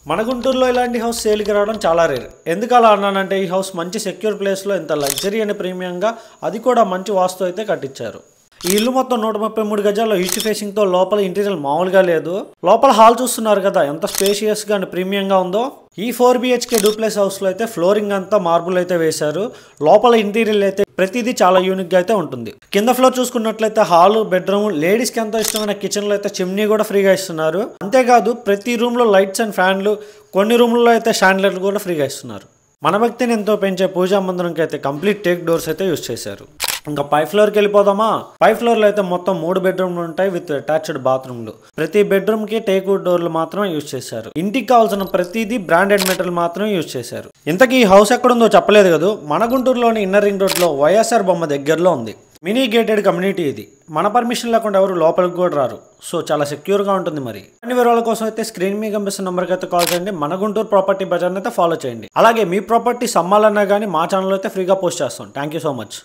మన గుంటూరులో ఇలాంటి హౌస్ సేల్కి రావడం చాలా రేర్. ఎందుకు అలా అన్నానంటే ఈ హౌస్ మంచి సెక్యూర్ ప్లేస్లో ఇంత లగ్జరీ అని ప్రీమియంగా అది కూడా మంచి వాస్తు అయితే కట్టించారు. ఈ ఇల్లు మొత్తం 133 గజాల్లో ఈస్ట్ ఫేసింగ్తో లోపల ఇంటీరియర్ మామూలుగా లేదు. లోపల హాల్ చూస్తున్నారు కదా ఎంత స్పేషియస్గా అండ్ ప్రీమియంగా ఉందో. ఈ 4 BHK డూప్లెక్స్ హౌస్లో అయితే ఫ్లోరింగ్ అంతా మార్బుల్ అయితే వేశారు. లోపల ఇంటీరియర్ అయితే ప్రతిదీ చాలా యూనిక్గా అయితే ఉంటుంది. కింద ఫ్లోర్ చూసుకున్నట్లయితే హాల్, బెడ్రూమ్, లేడీస్కి ఎంతో ఇష్టమైన కిచెన్లో అయితే చిమ్నీ కూడా ఫ్రీగా ఇస్తున్నారు. అంతేకాదు ప్రతి రూమ్లో లైట్స్ అండ్ ఫ్యాన్లు, కొన్ని రూమ్లలో అయితే షాండ్లర్లు కూడా ఫ్రీగా ఇస్తున్నారు. మన భక్తిని ఎంతో పెంచే పూజా మందిరంకి అయితే కంప్లీట్ టేక్ డోర్స్ అయితే యూజ్ చేశారు. ఇంకా పై ఫ్లోర్కి వెళ్ళిపోదామా. పై ఫ్లోర్లో అయితే మొత్తం 3 బెడ్రూమ్లు ఉంటాయి విత్ అటాచ్డ్ బాత్రూమ్లు. ప్రతి బెడ్రూమ్ కి టేక్ వుడ్ డోర్లు మాత్రమే యూజ్ చేశారు. ఇంటికి కావాల్సిన ప్రతిదీ బ్రాండెడ్ మెటీరియల్ మాత్రమే యూజ్ చేశారు. ఇంతకీ ఈ హౌస్ ఎక్కడుందో చెప్పలేదు కదా. మన గుంటూరులోని ఇన్నర్ రింగ్ రోడ్ లో వైఎస్ఆర్ బొమ్మ దగ్గరలో ఉంది. మినీ గేటెడ్ కమ్యూనిటీ ఇది. మన పర్మిషన్ లేకుండా ఎవరు లోపలికి కూడా రారు. సో చాలా సెక్యూర్గా ఉంటుంది. మరి అన్ని వివరాల కోసం అయితే స్క్రీన్ మీద కనిపిస్తున్న నెంబర్కి అయితే కాల్ చేయండి. మన గుంటూరు ప్రాపర్టీ బజార్ని అయితే ఫాలో చేయండి. అలాగే మీ ప్రాపర్టీస్ అమ్మాలన్నా కానీ మా ఛానల్ అయితే ఫ్రీగా పోస్ట్ చేస్తాం. Thank you so much.